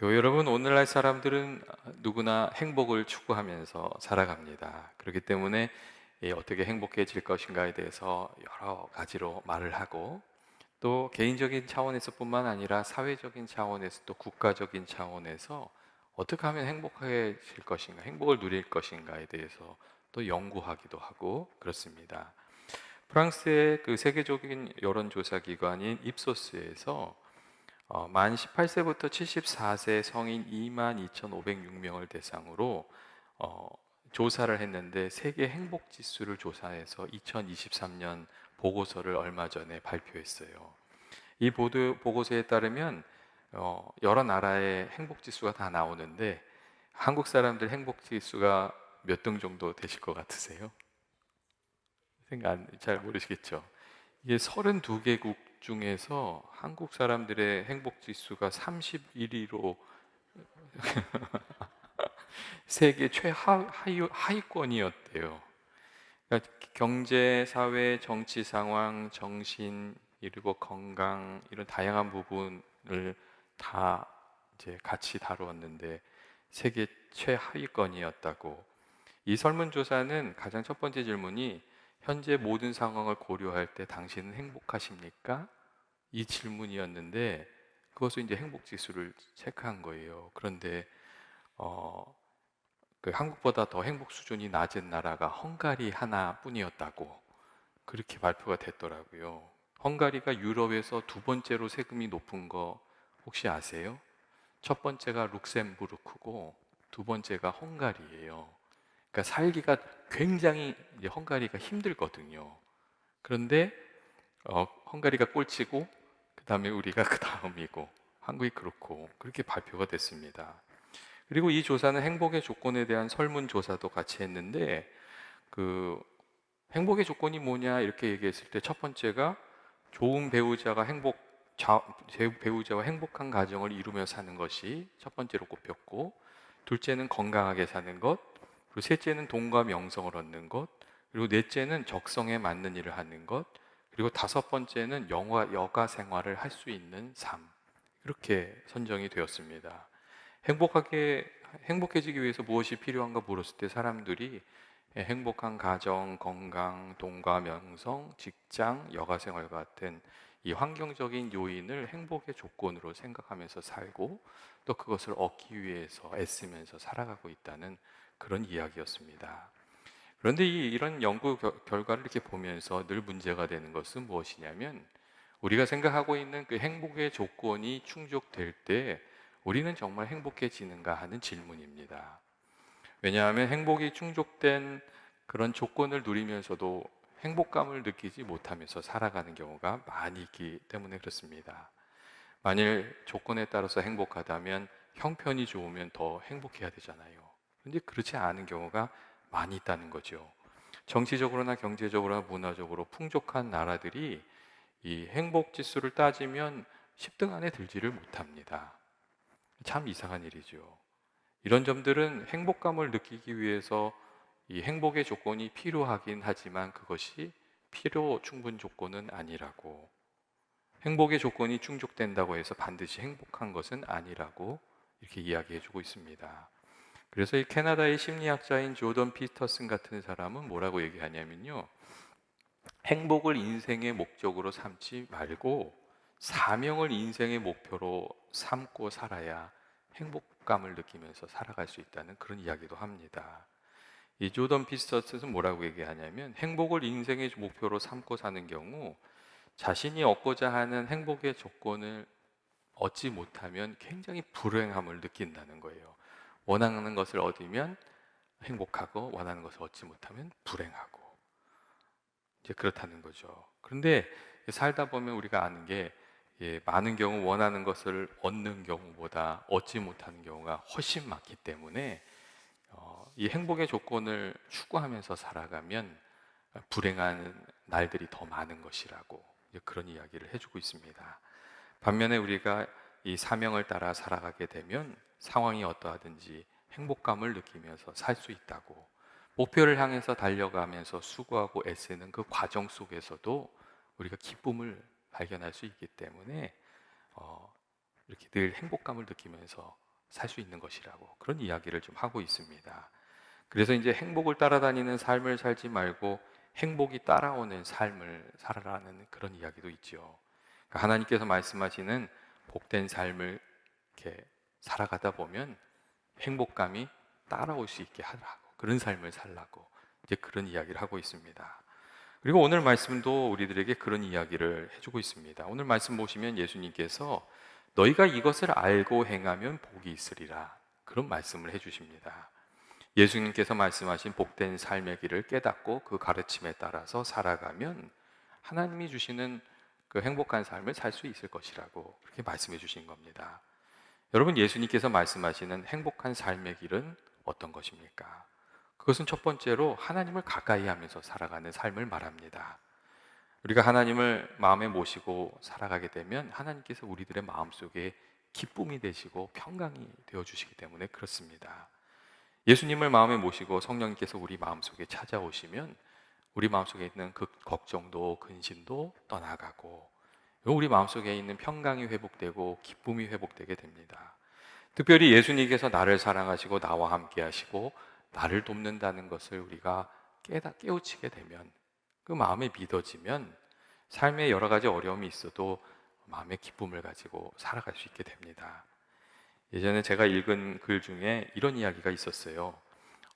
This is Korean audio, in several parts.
교회 여러분, 오늘날 사람들은 누구나 행복을 추구하면서 살아갑니다. 그렇기 때문에 어떻게 행복해질 것인가에 대해서 여러 가지로 말을 하고, 또 개인적인 차원에서뿐만 아니라 사회적인 차원에서, 또 국가적인 차원에서 어떻게 하면 행복해질 것인가, 행복을 누릴 것인가에 대해서 또 연구하기도 하고 그렇습니다. 프랑스의 그 세계적인 여론조사 기관인 입소스에서 만 18세부터 74세 성인 22,506명을 대상으로 어, 조사를 했는데, 세계 행복 지수를 조사해서 2023년 보고서를 얼마 전에 발표했어요. 이 보고서에 따르면 여러 나라의 행복 지수가 다 나오는데, 한국 사람들 행복 지수가 몇 등 정도 되실 것 같으세요? 생각 잘 모르시겠죠? 이게 32개국 중에서 한국 사람들의 행복 지수가 31위로 세계 하위권이었대요. 그러니까 경제, 사회, 정치 상황, 정신, 그리고 건강, 이런 다양한 부분을 다 이제 같이 다루었는데 세계 최하위권이었다고. 이 설문조사는 가장 첫 번째 질문이 현재 모든 상황을 고려할 때 당신은 행복하십니까? 이 질문이었는데, 그것을 이제 행복 지수를 체크한 거예요. 그런데 어, 그 한국보다 더 행복 수준이 낮은 나라가 헝가리 하나뿐이었다고 그렇게 발표가 됐더라고요. 헝가리가 유럽에서 두 번째로 세금이 높은 거 혹시 아세요? 첫 번째가 룩셈부르크고 두 번째가 헝가리예요. 그러니까 살기가 굉장히 이제 헝가리가 힘들거든요. 그런데 헝가리가 꼴찌고, 그 다음에 우리가 그 다음이고, 한국이 그렇고 그렇게 발표가 됐습니다. 그리고 이 조사는 행복의 조건에 대한 설문조사도 같이 했는데, 그 행복의 조건이 뭐냐 이렇게 얘기했을 때 첫 번째가 좋은 배우자가 배우자와 행복한 가정을 이루며 사는 것이 첫 번째로 꼽혔고, 둘째는 건강하게 사는 것, 그리고 셋째는 돈과 명성을 얻는 것, 그리고 넷째는 적성에 맞는 일을 하는 것, 그리고 다섯 번째는 여가 생활을 할 수 있는 삶. 이렇게 선정이 되었습니다. 행복해지기 위해서 무엇이 필요한가 물었을 때 사람들이 행복한 가정, 건강, 돈과 명성, 직장, 여가 생활 같은 이 환경적인 요인을 행복의 조건으로 생각하면서 살고, 또 그것을 얻기 위해서 애쓰면서 살아가고 있다는 그런 이야기였습니다. 그런데 이런 연구 결과를 이렇게 보면서 늘 문제가 되는 것은 무엇이냐면, 우리가 생각하고 있는 그 행복의 조건이 충족될 때 우리는 정말 행복해지는가 하는 질문입니다. 왜냐하면 행복이 충족된 그런 조건을 누리면서도 행복감을 느끼지 못하면서 살아가는 경우가 많이 있기 때문에 그렇습니다. 만일 조건에 따라서 행복하다면 형편이 좋으면 더 행복해야 되잖아요. 그런데 그렇지 않은 경우가 많이 있다는 거죠. 정치적으로나 경제적으로나 문화적으로 풍족한 나라들이 이 행복 지수를 따지면 10등 안에 들지를 못합니다. 참 이상한 일이죠. 이런 점들은 행복감을 느끼기 위해서 이 행복의 조건이 필요하긴 하지만 그것이 필요 충분 조건은 아니라고, 행복의 조건이 충족된다고 해서 반드시 행복한 것은 아니라고 이렇게 이야기해 주고 있습니다. 그래서 이 캐나다의 심리학자인 조던 피터슨 같은 사람은 뭐라고 얘기하냐면요, 행복을 인생의 목적으로 삼지 말고 사명을 인생의 목표로 삼고 살아야 행복감을 느끼면서 살아갈 수 있다는 그런 이야기도 합니다. 이 조던 피터슨은 뭐라고 얘기하냐면, 행복을 인생의 목표로 삼고 사는 경우 자신이 얻고자 하는 행복의 조건을 얻지 못하면 굉장히 불행함을 느낀다는 거예요. 원하는 것을 얻으면 행복하고, 원하는 것을 얻지 못하면 불행하고, 이제 그렇다는 거죠. 그런데 살다 보면 우리가 아는 게, 많은 경우 원하는 것을 얻는 경우보다 얻지 못하는 경우가 훨씬 많기 때문에 이 행복의 조건을 추구하면서 살아가면 불행한 날들이 더 많은 것이라고 이제 그런 이야기를 해주고 있습니다. 반면에 우리가 이 사명을 따라 살아가게 되면 상황이 어떠하든지 행복감을 느끼면서 살 수 있다고, 목표를 향해서 달려가면서 수고하고 애쓰는 그 과정 속에서도 우리가 기쁨을 발견할 수 있기 때문에 이렇게 늘 행복감을 느끼면서 살 수 있는 것이라고 그런 이야기를 좀 하고 있습니다. 그래서 이제 행복을 따라다니는 삶을 살지 말고 행복이 따라오는 삶을 살아라는 그런 이야기도 있죠. 그러니까 하나님께서 말씀하시는 복된 삶을 이렇게 살아가다 보면 행복감이 따라올 수 있게 하라고, 그런 삶을 살라고 이제 그런 이야기를 하고 있습니다. 그리고 오늘 말씀도 우리들에게 그런 이야기를 해주고 있습니다. 오늘 말씀 보시면 예수님께서 너희가 이것을 알고 행하면 복이 있으리라, 그런 말씀을 해주십니다. 예수님께서 말씀하신 복된 삶의 길을 깨닫고 그 가르침에 따라서 살아가면 하나님이 주시는 그 행복한 삶을 살 수 있을 것이라고 그렇게 말씀해 주신 겁니다. 여러분, 예수님께서 말씀하시는 행복한 삶의 길은 어떤 것입니까? 그것은 첫 번째로 하나님을 가까이 하면서 살아가는 삶을 말합니다. 우리가 하나님을 마음에 모시고 살아가게 되면 하나님께서 우리들의 마음속에 기쁨이 되시고 평강이 되어 주시기 때문에 그렇습니다. 예수님을 마음에 모시고 성령님께서 우리 마음속에 찾아오시면 우리 마음속에 있는 그 걱정도 근심도 떠나가고 우리 마음속에 있는 평강이 회복되고 기쁨이 회복되게 됩니다. 특별히 예수님께서 나를 사랑하시고 나와 함께 하시고 나를 돕는다는 것을 우리가 깨우치게 되면, 그 마음에 믿어지면 삶에 여러 가지 어려움이 있어도 마음의 기쁨을 가지고 살아갈 수 있게 됩니다. 예전에 제가 읽은 글 중에 이런 이야기가 있었어요.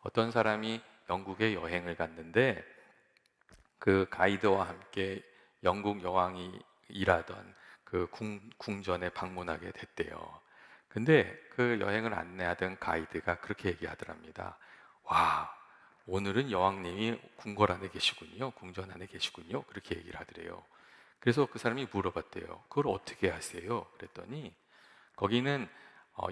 어떤 사람이 영국에 여행을 갔는데 그 가이드와 함께 영국 여왕이 일하던 그 궁전에 방문하게 됐대요. 근데 그 여행을 안내하던 가이드가 그렇게 얘기하더랍니다. 와, 오늘은 여왕님이 궁궐 안에 계시군요. 궁전 안에 계시군요. 그렇게 얘기를 하더래요. 그래서 그 사람이 물어봤대요. 그걸 어떻게 하세요? 그랬더니 거기는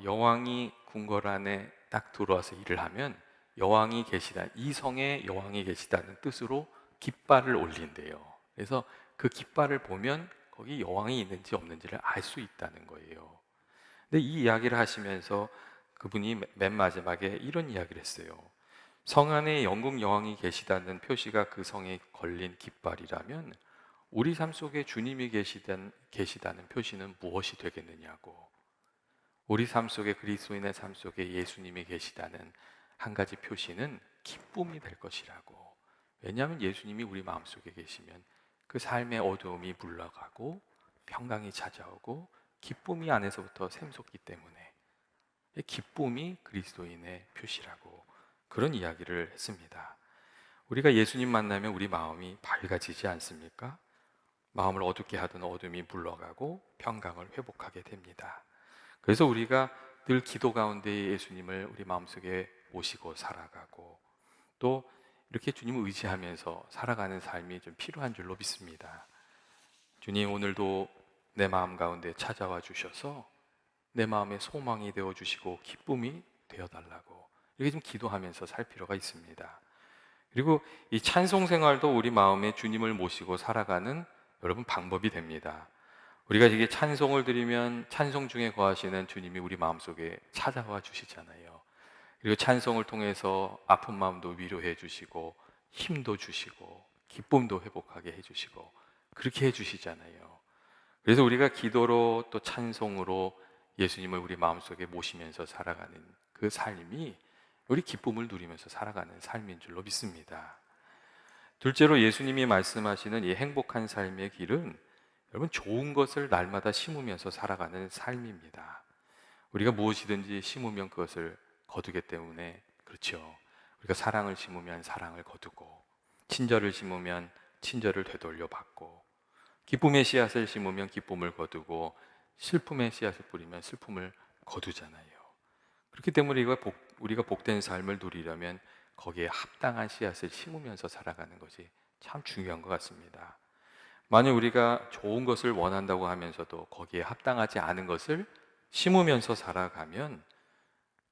여왕이 궁궐 안에 딱 들어와서 일을 하면 여왕이 계시다, 이 성에 여왕이 계시다는 뜻으로 깃발을 올린대요. 그래서 그 깃발을 보면 거기 여왕이 있는지 없는지를 알 수 있다는 거예요. 근데 이 이야기를 하시면서 그분이 맨 마지막에 이런 이야기를 했어요. 성 안에 영국 여왕이 계시다는 표시가 그 성에 걸린 깃발이라면 우리 삶 속에 주님이 계시다는 표시는 무엇이 되겠느냐고. 우리 삶 속에, 그리스도인의 삶 속에 예수님이 계시다는 한 가지 표시는 기쁨이 될 것이라고. 왜냐하면 예수님이 우리 마음속에 계시면 그 삶의 어두움이 물러가고 평강이 찾아오고 기쁨이 안에서부터 샘솟기 때문에 기쁨이 그리스도인의 표시라고 그런 이야기를 했습니다. 우리가 예수님 만나면 우리 마음이 밝아지지 않습니까? 마음을 어둡게 하던 어둠이 물러가고 평강을 회복하게 됩니다. 그래서 우리가 늘 기도 가운데 예수님을 우리 마음속에 모시고 살아가고 또 이렇게 주님을 의지하면서 살아가는 삶이 좀 필요한 줄로 믿습니다. 주님, 오늘도 내 마음 가운데 찾아와 주셔서 내 마음에 소망이 되어 주시고 기쁨이 되어 달라고 이렇게 좀 기도하면서 살 필요가 있습니다. 그리고 이 찬송 생활도 우리 마음에 주님을 모시고 살아가는 여러분 방법이 됩니다. 우리가 이게 찬송을 드리면 찬송 중에 거하시는 주님이 우리 마음속에 찾아와 주시잖아요. 그리고 찬송을 통해서 아픈 마음도 위로해 주시고 힘도 주시고 기쁨도 회복하게 해 주시고 그렇게 해 주시잖아요. 그래서 우리가 기도로 또 찬송으로 예수님을 우리 마음속에 모시면서 살아가는 그 삶이 우리 기쁨을 누리면서 살아가는 삶인 줄로 믿습니다. 둘째로 예수님이 말씀하시는 이 행복한 삶의 길은 여러분 좋은 것을 날마다 심으면서 살아가는 삶입니다. 우리가 무엇이든지 심으면 그것을 거두기 때문에 그렇죠. 우리가 사랑을 심으면 사랑을 거두고 친절을 심으면 친절을 되돌려 받고 기쁨의 씨앗을 심으면 기쁨을 거두고 슬픔의 씨앗을 뿌리면 슬픔을 거두잖아요. 그렇기 때문에 우리가 복된 삶을 누리려면 거기에 합당한 씨앗을 심으면서 살아가는 것이 참 중요한 것 같습니다. 만약 우리가 좋은 것을 원한다고 하면서도 거기에 합당하지 않은 것을 심으면서 살아가면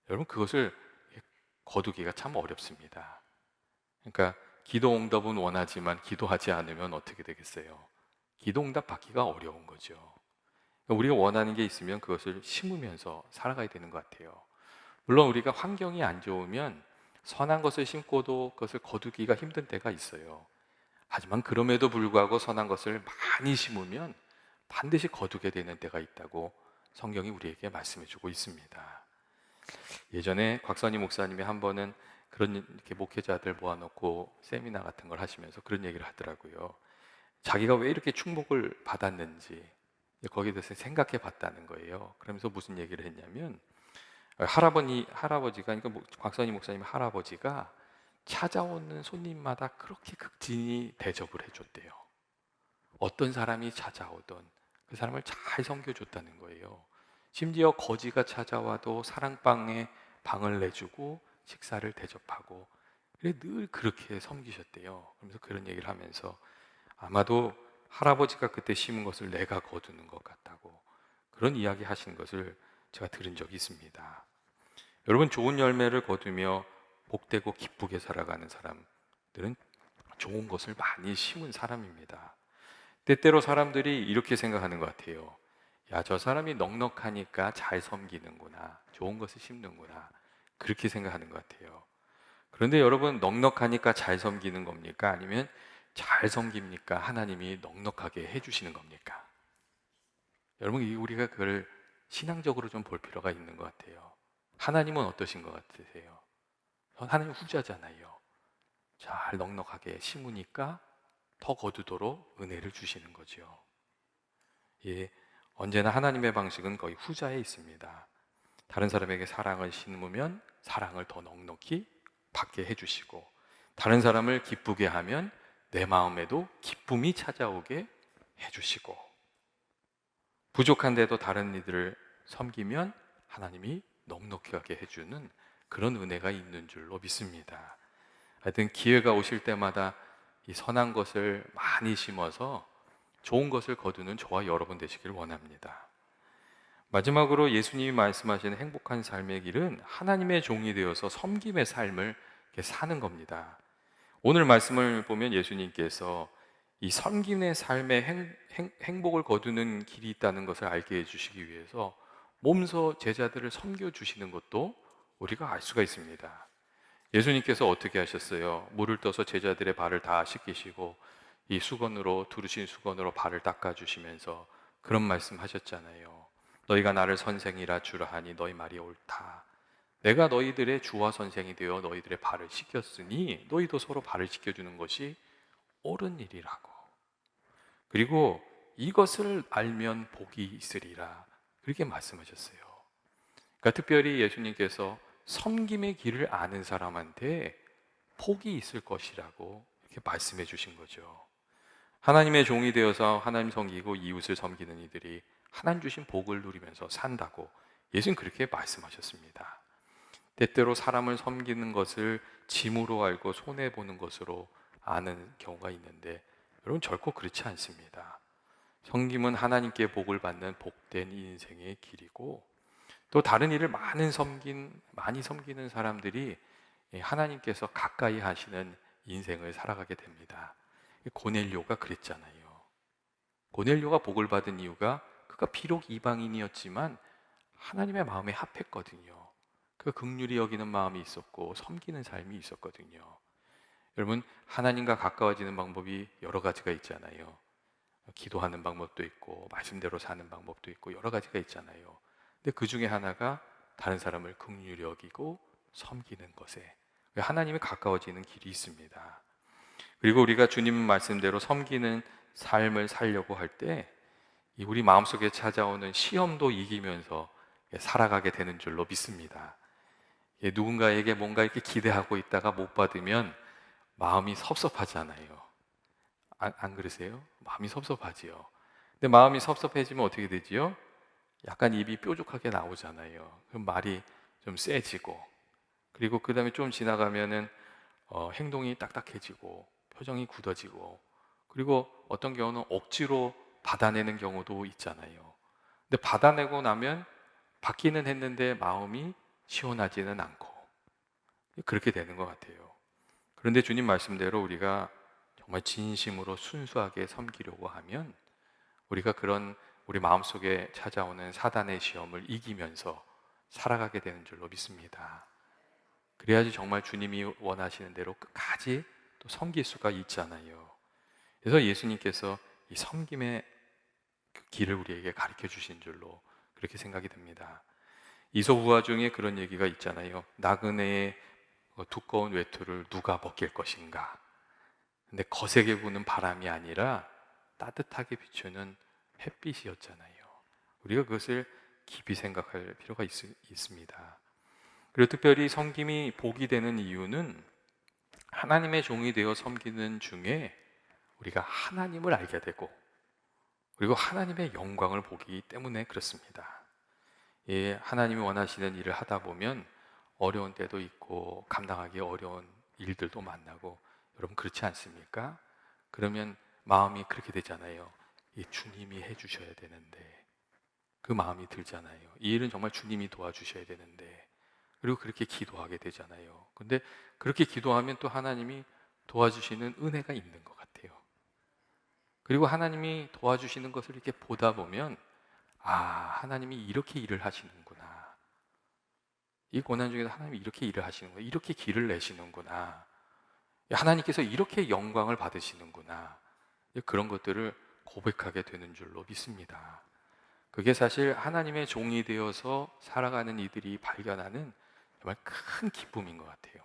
여러분 그것을 거두기가 참 어렵습니다. 그러니까 기도 응답은 원하지만 기도하지 않으면 어떻게 되겠어요? 기도 응답 받기가 어려운 거죠. 그러니까 우리가 원하는 게 있으면 그것을 심으면서 살아가야 되는 것 같아요. 물론 우리가 환경이 안 좋으면 선한 것을 심고도 그것을 거두기가 힘든 때가 있어요. 하지만 그럼에도 불구하고 선한 것을 많이 심으면 반드시 거두게 되는 때가 있다고 성경이 우리에게 말씀해 주고 있습니다. 예전에 곽선희 목사님이 한 번은 그런 이렇게 목회자들 모아놓고 세미나 같은 걸 하시면서 그런 얘기를 하더라고요. 자기가 왜 이렇게 축복을 받았는지 거기에 대해서 생각해 봤다는 거예요. 그러면서 무슨 얘기를 했냐면 할아버지가 그러니까 곽선희 목사님 할아버지가 찾아오는 손님마다 그렇게 극진히 대접을 해줬대요. 어떤 사람이 찾아오던 그 사람을 잘 섬겨줬다는 거예요. 심지어 거지가 찾아와도 사랑방에 방을 내주고 식사를 대접하고 늘 그렇게 섬기셨대요. 그러면서 그런 얘기를 하면서 아마도 할아버지가 그때 심은 것을 내가 거두는 것 같다고 그런 이야기 하시는 것을 제가 들은 적이 있습니다. 여러분, 좋은 열매를 거두며 복되고 기쁘게 살아가는 사람들은 좋은 것을 많이 심은 사람입니다. 때때로 사람들이 이렇게 생각하는 것 같아요. 야, 저 사람이 넉넉하니까 잘 섬기는구나. 좋은 것을 심는구나. 그렇게 생각하는 것 같아요. 그런데 여러분, 넉넉하니까 잘 섬기는 겁니까? 아니면 잘 섬깁니까? 하나님이 넉넉하게 해주시는 겁니까? 여러분, 우리가 그걸 신앙적으로 좀 볼 필요가 있는 것 같아요. 하나님은 어떠신 것 같으세요? 하나님 후자잖아요. 잘 넉넉하게 심으니까 더 거두도록 은혜를 주시는 거죠. 예, 언제나 하나님의 방식은 거의 후자에 있습니다. 다른 사람에게 사랑을 심으면 사랑을 더 넉넉히 받게 해주시고, 다른 사람을 기쁘게 하면 내 마음에도 기쁨이 찾아오게 해주시고, 부족한데도 다른 이들을 섬기면 하나님이 넉넉하게 해주는 그런 은혜가 있는 줄로 믿습니다. 하여튼 기회가 오실 때마다 이 선한 것을 많이 심어서 좋은 것을 거두는 저와 여러분 되시길 원합니다. 마지막으로 예수님이 말씀하시는 행복한 삶의 길은 하나님의 종이 되어서 섬김의 삶을 사는 겁니다. 오늘 말씀을 보면 예수님께서 이 섬김의 삶의 행복을 거두는 길이 있다는 것을 알게 해주시기 위해서 몸소 제자들을 섬겨주시는 것도 우리가 알 수가 있습니다. 예수님께서 어떻게 하셨어요? 물을 떠서 제자들의 발을 다 씻기시고 이 수건으로 두르신 수건으로 발을 닦아주시면서 그런 말씀 하셨잖아요. 너희가 나를 선생이라 주라 하니 너희 말이 옳다. 내가 너희들의 주와 선생이 되어 너희들의 발을 씻겼으니 너희도 서로 발을 씻겨주는 것이 옳은 일이라고. 그리고 이것을 알면 복이 있으리라. 그렇게 말씀하셨어요. 그러니까 특별히 예수님께서 섬김의 길을 아는 사람한테 복이 있을 것이라고 이렇게 말씀해 주신 거죠. 하나님의 종이 되어서 하나님 섬기고 이웃을 섬기는 이들이 하나님 주신 복을 누리면서 산다고 예수님 그렇게 말씀하셨습니다. 때때로 사람을 섬기는 것을 짐으로 알고 손해보는 것으로 아는 경우가 있는데 여러분 결코 그렇지 않습니다. 섬김은 하나님께 복을 받는 복된 인생의 길이고 또 다른 일을 많이 섬기는 사람들이 하나님께서 가까이 하시는 인생을 살아가게 됩니다. 고넬료가 그랬잖아요. 고넬료가 복을 받은 이유가 그가 비록 이방인이었지만 하나님의 마음에 합했거든요. 그 긍휼히 여기는 마음이 있었고 섬기는 삶이 있었거든요. 여러분, 하나님과 가까워지는 방법이 여러 가지가 있잖아요. 기도하는 방법도 있고 말씀대로 사는 방법도 있고 여러 가지가 있잖아요. 근데 그 중에 하나가 다른 사람을 긍휼히 여기고 섬기는 것에 하나님이 가까워지는 길이 있습니다. 그리고 우리가 주님 말씀대로 섬기는 삶을 살려고 할 때 우리 마음속에 찾아오는 시험도 이기면서 살아가게 되는 줄로 믿습니다. 누군가에게 뭔가 이렇게 기대하고 있다가 못 받으면 마음이 섭섭하잖아요. 안 그러세요? 마음이 섭섭하지요. 근데 마음이 섭섭해지면 어떻게 되지요? 약간 입이 뾰족하게 나오잖아요. 그럼 말이 좀 세지고, 그리고 그 다음에 좀 지나가면은 행동이 딱딱해지고, 표정이 굳어지고, 그리고 어떤 경우는 억지로 받아내는 경우도 있잖아요. 근데 받아내고 나면 받기는 했는데 마음이 시원하지는 않고 그렇게 되는 것 같아요. 그런데 주님 말씀대로 우리가 정말 진심으로 순수하게 섬기려고 하면 우리가 그런 우리 마음속에 찾아오는 사단의 시험을 이기면서 살아가게 되는 줄로 믿습니다. 그래야지 정말 주님이 원하시는 대로 끝까지 또 섬길 수가 있잖아요. 그래서 예수님께서 이 섬김의 그 길을 우리에게 가르쳐 주신 줄로 그렇게 생각이 됩니다. 이솝우화 중에 그런 얘기가 있잖아요. 나그네의 두꺼운 외투를 누가 벗길 것인가. 근데 거세게 부는 바람이 아니라 따뜻하게 비추는 햇빛이었잖아요. 우리가 그것을 깊이 생각할 필요가 있습니다. 그리고 특별히 섬김이 복이 되는 이유는 하나님의 종이 되어 섬기는 중에 우리가 하나님을 알게 되고 그리고 하나님의 영광을 보기 때문에 그렇습니다. 예, 하나님이 원하시는 일을 하다 보면 어려운 때도 있고 감당하기 어려운 일들도 만나고 여러분 그렇지 않습니까? 그러면 마음이 그렇게 되잖아요. 이 주님이 해주셔야 되는데 그 마음이 들잖아요. 이 일은 정말 주님이 도와주셔야 되는데 그리고 그렇게 기도하게 되잖아요. 근데 그렇게 기도하면 또 하나님이 도와주시는 은혜가 있는 것 같아요. 그리고 하나님이 도와주시는 것을 이렇게 보다 보면 아, 하나님이 이렇게 일을 하시는구나. 이 고난 중에서 하나님이 이렇게 일을 하시는구나. 이렇게 길을 내시는구나. 하나님께서 이렇게 영광을 받으시는구나. 그런 것들을 고백하게 되는 줄로 믿습니다. 그게 사실 하나님의 종이 되어서 살아가는 이들이 발견하는 정말 큰 기쁨인 것 같아요.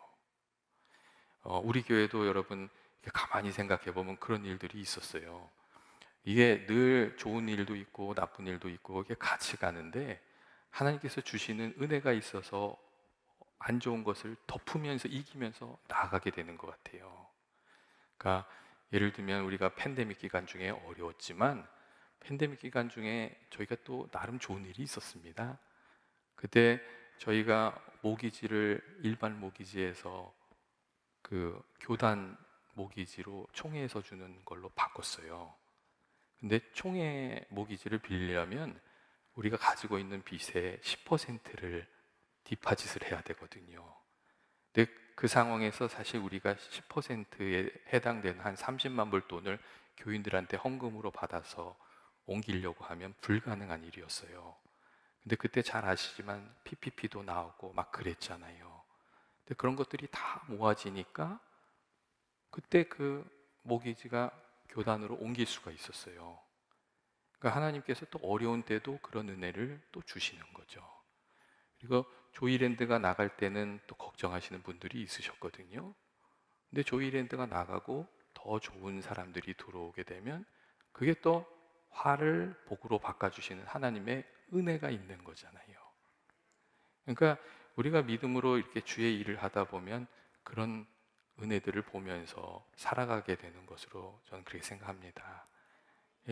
우리 교회도 여러분 가만히 생각해 보면 그런 일들이 있었어요. 이게 늘 좋은 일도 있고 나쁜 일도 있고 이게 같이 가는데 하나님께서 주시는 은혜가 있어서 안 좋은 것을 덮으면서 이기면서 나아가게 되는 것 같아요. 그러니까 예를 들면 우리가 팬데믹 기간 중에 어려웠지만 팬데믹 기간 중에 저희가 또 나름 좋은 일이 있었습니다. 그때 저희가 모기지를 일반 모기지에서 그 교단 모기지로 총회에서 주는 걸로 바꿨어요. 근데 총회 모기지를 빌리려면 우리가 가지고 있는 빚의 10%를 디파짓을 해야 되거든요. 근데 그 상황에서 사실 우리가 10%에 해당되는 한 30만 불 돈을 교인들한테 헌금으로 받아서 옮기려고 하면 불가능한 일이었어요. 근데 그때 잘 아시지만 PPP도 나오고 막 그랬잖아요. 근데 그런 것들이 다 모아지니까 그때 그 모기지가 교단으로 옮길 수가 있었어요. 그러니까 하나님께서 또 어려운 때도 그런 은혜를 또 주시는 거죠. 그리고 조이랜드가 나갈 때는 또 걱정하시는 분들이 있으셨거든요. 근데 조이랜드가 나가고 더 좋은 사람들이 들어오게 되면 그게 또 화를 복으로 바꿔주시는 하나님의 은혜가 있는 거잖아요. 그러니까 우리가 믿음으로 이렇게 주의 일을 하다 보면 그런 은혜들을 보면서 살아가게 되는 것으로 저는 그렇게 생각합니다.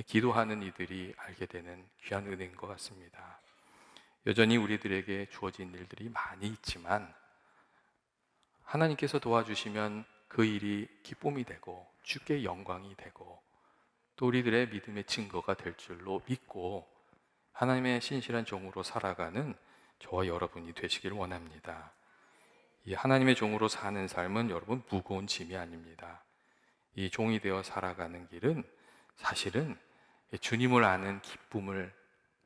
기도하는 이들이 알게 되는 귀한 은혜인 것 같습니다. 여전히 우리들에게 주어진 일들이 많이 있지만 하나님께서 도와주시면 그 일이 기쁨이 되고 주께 영광이 되고 또 우리들의 믿음의 증거가 될 줄로 믿고 하나님의 신실한 종으로 살아가는 저와 여러분이 되시길 원합니다. 이 하나님의 종으로 사는 삶은 여러분 무거운 짐이 아닙니다. 이 종이 되어 살아가는 길은 사실은 주님을 아는 기쁨을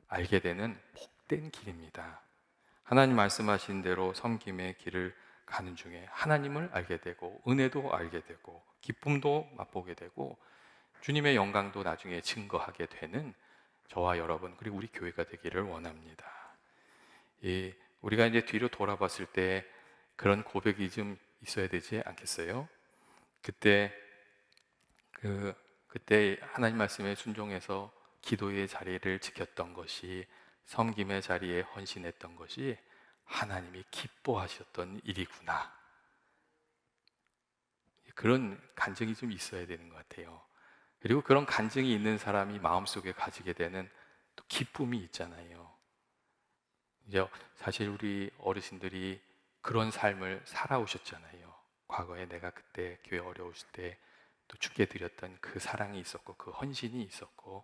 알게 되는 복된 길입니다. 하나님 말씀하신 대로 섬김의 길을 가는 중에 하나님을 알게 되고 은혜도 알게 되고 기쁨도 맛보게 되고 주님의 영광도 나중에 증거하게 되는 저와 여러분 그리고 우리 교회가 되기를 원합니다. 우리가 이제 뒤로 돌아봤을 때 그런 고백이 좀 있어야 되지 않겠어요? 그때 하나님 말씀에 순종해서 기도의 자리를 지켰던 것이 섬김의 자리에 헌신했던 것이 하나님이 기뻐하셨던 일이구나. 그런 간증이 좀 있어야 되는 것 같아요. 그리고 그런 간증이 있는 사람이 마음속에 가지게 되는 또 기쁨이 있잖아요. 이제 사실 우리 어르신들이 그런 삶을 살아오셨잖아요. 과거에 내가 그때 교회 어려우실 때 또 주께 드렸던 그 사랑이 있었고 그 헌신이 있었고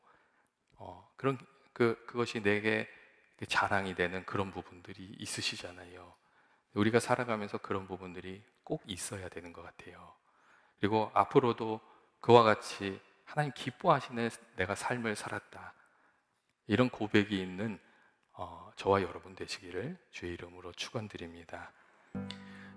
그런 그것이 내게 자랑이 되는 그런 부분들이 있으시잖아요. 우리가 살아가면서 그런 부분들이 꼭 있어야 되는 것 같아요. 그리고 앞으로도 그와 같이 하나님 기뻐하시는 내가 삶을 살았다 이런 고백이 있는 저와 여러분 되시기를 주의 이름으로 축원드립니다.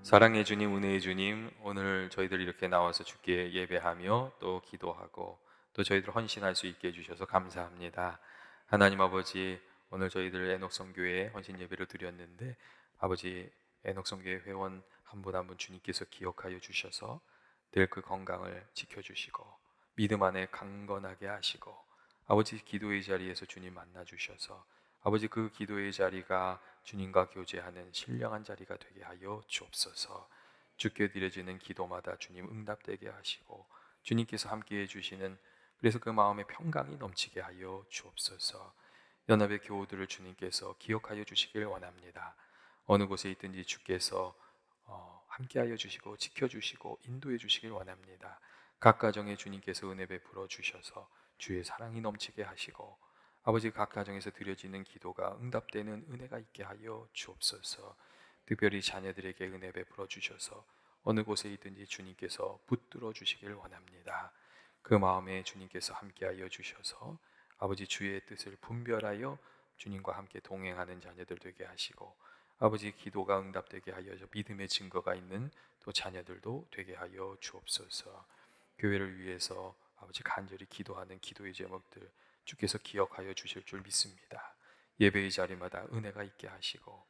사랑의 주님, 은혜의 주님, 오늘 저희들 이렇게 나와서 주께 예배하며 또 기도하고 또 저희들 헌신할 수 있게 해주셔서 감사합니다. 하나님 아버지, 오늘 저희들 애녹성교회에 헌신 예배를 드렸는데 아버지 애녹성교회 회원 한 분 한 분 주님께서 기억하여 주셔서 늘 그 건강을 지켜주시고 믿음 안에 강건하게 하시고 아버지 기도의 자리에서 주님 만나 주셔서 아버지 그 기도의 자리가 주님과 교제하는 신령한 자리가 되게 하여 주옵소서. 주께 드려지는 기도마다 주님 응답되게 하시고 주님께서 함께해 주시는 그래서 그 마음에 평강이 넘치게 하여 주옵소서. 연합의 교우들을 주님께서 기억하여 주시길 원합니다. 어느 곳에 있든지 주께서 함께하여 주시고 지켜주시고 인도해 주시길 원합니다. 각 가정에 주님께서 은혜 베풀어 주셔서 주의 사랑이 넘치게 하시고 아버지 각 가정에서 드려지는 기도가 응답되는 은혜가 있게 하여 주옵소서. 특별히 자녀들에게 은혜 베풀어 주셔서 어느 곳에 있든지 주님께서 붙들어 주시길 원합니다. 그 마음에 주님께서 함께하여 주셔서 아버지 주의 뜻을 분별하여 주님과 함께 동행하는 자녀들 되게 하시고 아버지 기도가 응답되게 하여 믿음의 증거가 있는 또 자녀들도 되게 하여 주옵소서. 교회를 위해서 아버지 간절히 기도하는 기도의 제목들 주께서 기억하여 주실 줄 믿습니다. 예배의 자리마다 은혜가 있게 하시고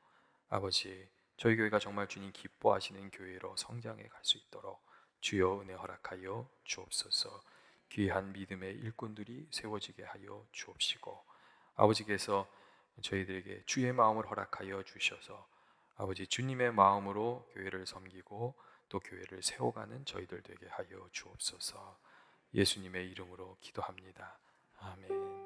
아버지 저희 교회가 정말 주님 기뻐하시는 교회로 성장해 갈 수 있도록 주여 은혜 허락하여 주옵소서. 귀한 믿음의 일꾼들이 세워지게 하여 주옵시고 아버지께서 저희들에게 주의 마음을 허락하여 주셔서 아버지 주님의 마음으로 교회를 섬기고 또 교회를 세워가는 저희들 되게 하여 주옵소서. 예수님의 이름으로 기도합니다. 아멘.